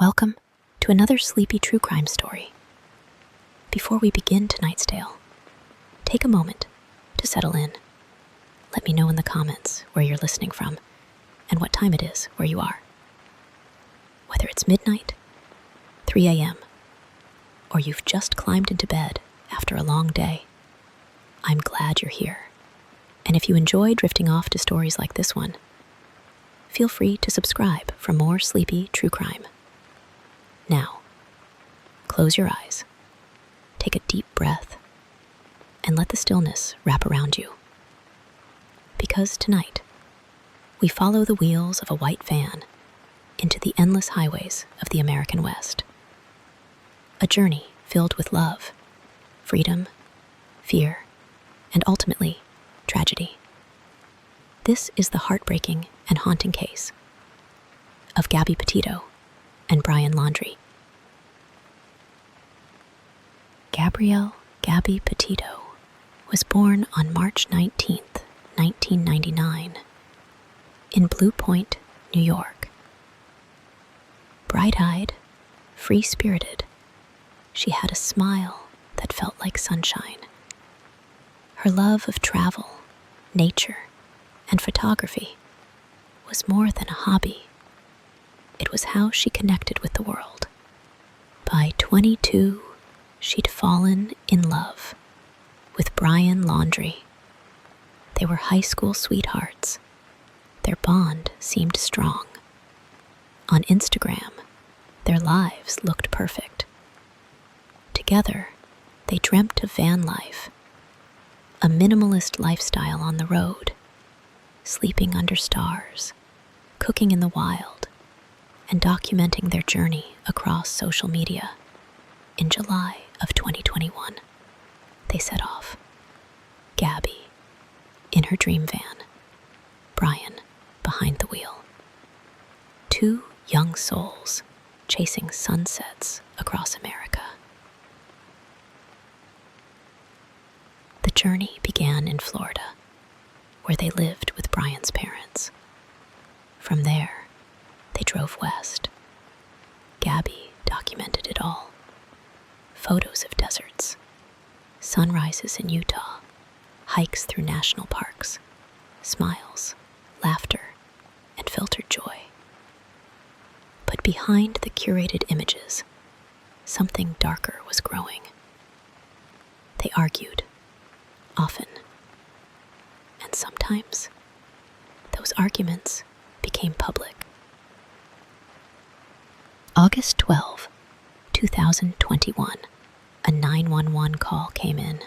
Welcome to another sleepy true crime story. Before we begin tonight's tale, take a moment to settle in. Let me know in the comments where you're listening from and what time it is where you are. Whether it's midnight, 3 a.m., or you've just climbed into bed after a long day, I'm glad you're here. And if you enjoy drifting off to stories like this one, feel free to subscribe for more sleepy true crime. Now, close your eyes, take a deep breath, and let the stillness wrap around you. Because tonight, we follow the wheels of a white van into the endless highways of the American West. A journey filled with love, freedom, fear, and ultimately, tragedy. This is the heartbreaking and haunting case of Gabby Petito and Brian Laundrie. Gabby Petito was born on March 19th, 1999, in Blue Point, New York. Bright-eyed, free-spirited, she had a smile that felt like sunshine. Her love of travel, nature, and photography was more than a hobby. It was how she connected with the world. By 22, she'd fallen in love with Brian Laundrie. They were high school sweethearts. Their bond seemed strong. On Instagram, their lives looked perfect. Together, they dreamt of van life, a minimalist lifestyle on the road, sleeping under stars, cooking in the wild, and documenting their journey across social media. In July of 2021, they set off. Gabby in her dream van, Brian behind the wheel. Two young souls chasing sunsets across America. The journey began in Florida, where they lived with Brian's parents. From there, they drove west. Gabby documented it all. Photos of deserts, sunrises in Utah, hikes through national parks, smiles, laughter, and filtered joy. But behind the curated images, something darker was growing. They argued, often, and sometimes those arguments became public. August 12, 2021, a 911 call came in.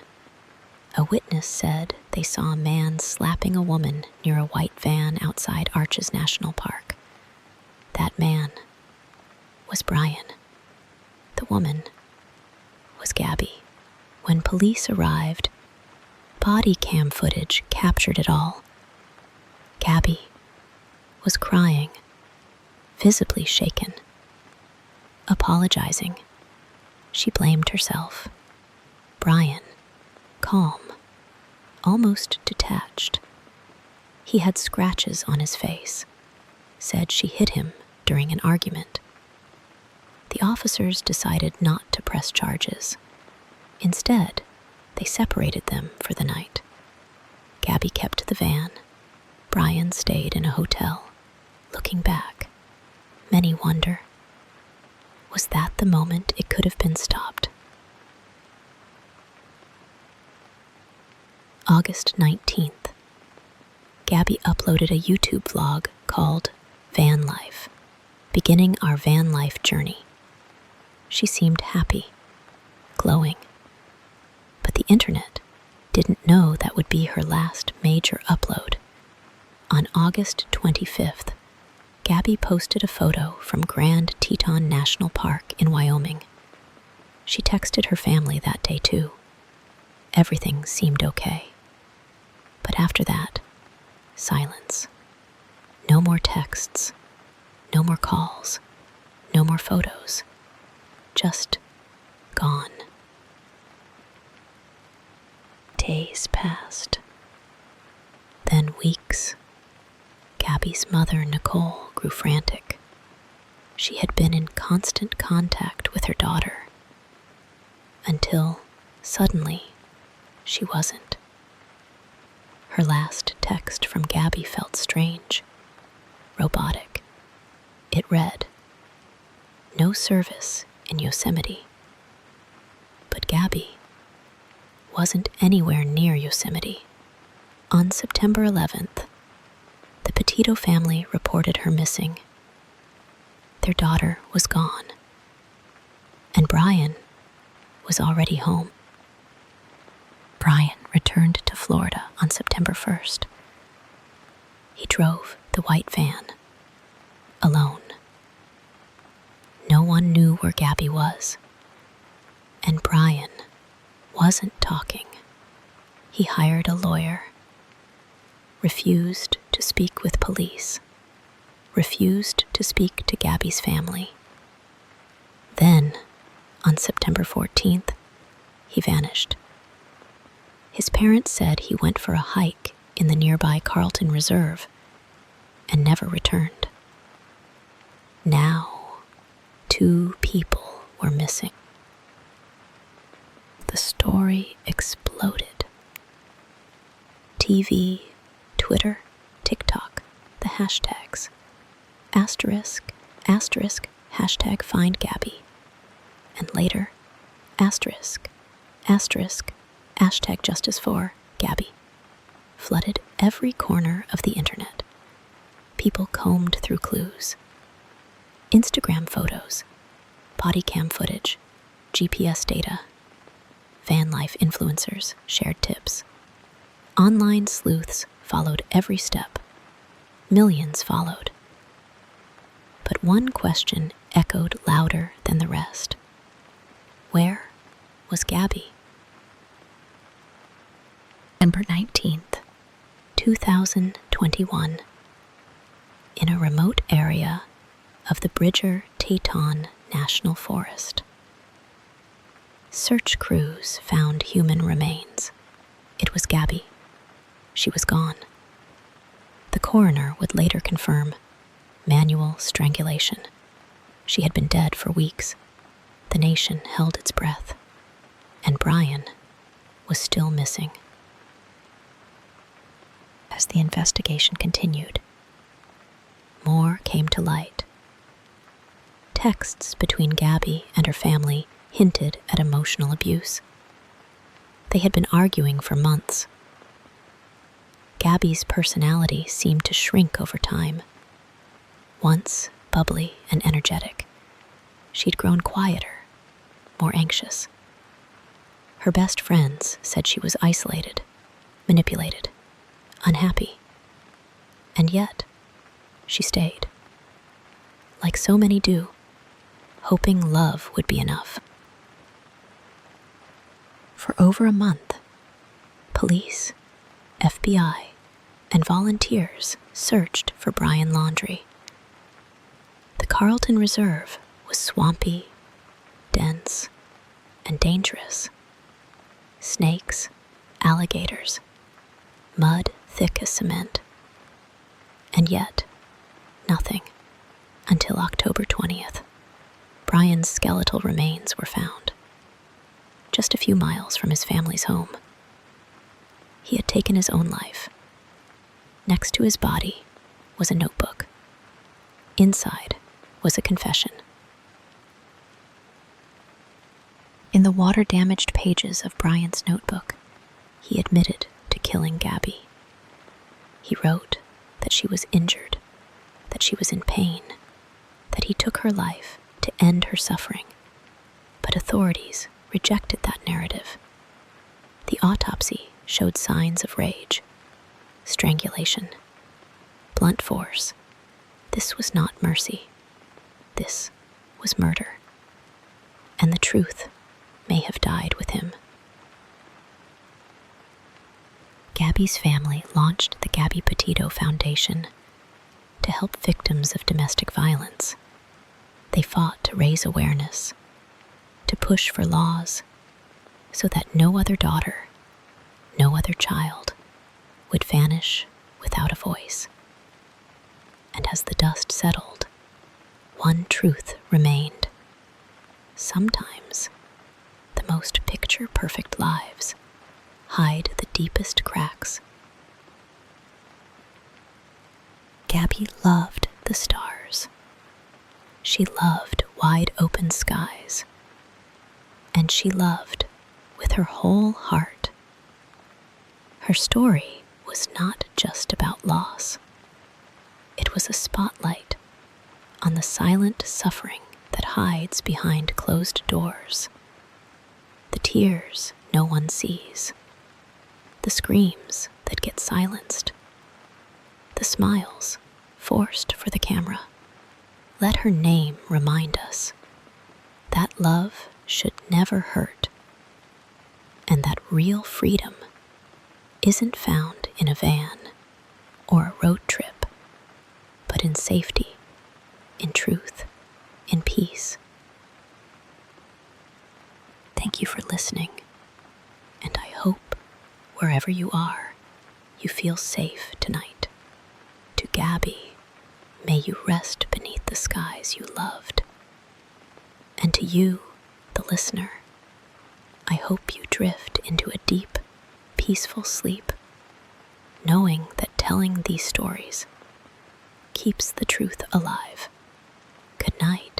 A witness said they saw a man slapping a woman near a white van outside Arches National Park. That man was Brian. The woman was Gabby. When police arrived, body cam footage captured it all. Gabby was crying, visibly shaken. Apologizing, she blamed herself. Brian, calm, almost detached. He had scratches on his face, said she hit him during an argument. The officers decided not to press charges. Instead, they separated them for the night. Gabby kept the van. Brian stayed in a hotel. Looking back, many wonder, was that the moment it could have been stopped? August 19th, Gabby uploaded a YouTube vlog called Van Life, beginning our van life journey. She seemed happy, glowing. But the internet didn't know that would be her last major upload. On August 25th, Gabby posted a photo from Grand Teton National Park in Wyoming. She texted her family that day too. Everything seemed okay. But after that, silence. No more texts, no more calls, no more photos. Just gone. Days passed. Then weeks. Gabby's mother, Nicole, grew frantic. she had been in constant contact with her daughter, until suddenly she wasn't. Her last text from Gabby felt strange, robotic. It read, "No service in Yosemite." But Gabby wasn't anywhere near Yosemite. On September 11th, the Petito family reported her missing. Their daughter was gone, and Brian was already home. Brian returned to Florida on September 1st. He drove the white van, alone. No one knew where Gabby was, and Brian wasn't talking. He hired a lawyer, refused to speak with police, refused to speak to Gabby's family. Then, on September 14th, he vanished. His parents said he went for a hike in the nearby Carlton Reserve and never returned. Now, 2 people were missing. The story exploded. TV, Twitter, TikTok, the hashtags. Asterisk, asterisk, hashtag find Gabby. And later, asterisk, asterisk, hashtag justice for Gabby. Flooded every corner of the internet. People combed through clues. Instagram photos, body cam footage, GPS data. Van life influencers shared tips. Online sleuths followed every step. Millions followed. But one question echoed louder than the rest. Where was Gabby? September 19th, 2021. In a remote area of the Bridger-Teton National Forest. Search crews found human remains. It was Gabby. She was gone. The coroner would later confirm manual strangulation. She had been dead for weeks. The nation held its breath, and Brian was still missing. As the investigation continued, more came to light. Texts between Gabby and her family hinted at emotional abuse. They had been arguing for months. Gabby's personality seemed to shrink over time. Once bubbly and energetic, she'd grown quieter, more anxious. Her best friends said she was isolated, manipulated, unhappy. And yet, she stayed. Like so many do, hoping love would be enough. For over a month, police, FBI, and volunteers searched for Brian Laundrie. The Carlton Reserve was swampy, dense, and dangerous. Snakes, alligators, mud thick as cement. And yet, nothing until October 20th. Brian's skeletal remains were found, just a few miles from his family's home. He had taken his own life. Next to his body was a notebook. Inside was a confession. In the water-damaged pages of Brian's notebook, he admitted to killing Gabby. He wrote that she was injured, that she was in pain, that he took her life to end her suffering. But authorities rejected that narrative. The autopsy showed signs of rage, strangulation, blunt force. This was not mercy. This was murder. And the truth may have died with him. Gabby's family launched the Gabby Petito Foundation to help victims of domestic violence. They fought to raise awareness, to push for laws, so that no other daughter, no other child would vanish without a voice. And as the dust settled, one truth remained. Sometimes the most picture-perfect lives hide the deepest cracks. Gabby loved the stars. She loved wide open skies. And she loved with her whole heart. Her story was not just about loss. It was a spotlight on the silent suffering that hides behind closed doors. The tears no one sees. The screams that get silenced. The smiles forced for the camera. Let her name remind us that love should never hurt, and that real freedom isn't found in a van or a road trip, but in safety, in truth, in peace. Thank you for listening, and I hope wherever you are, you feel safe tonight. To Gabby, may you rest beneath the skies you loved. And to you, the listener, I hope you drift into a deep, peaceful sleep, knowing that telling these stories keeps the truth alive. Good night.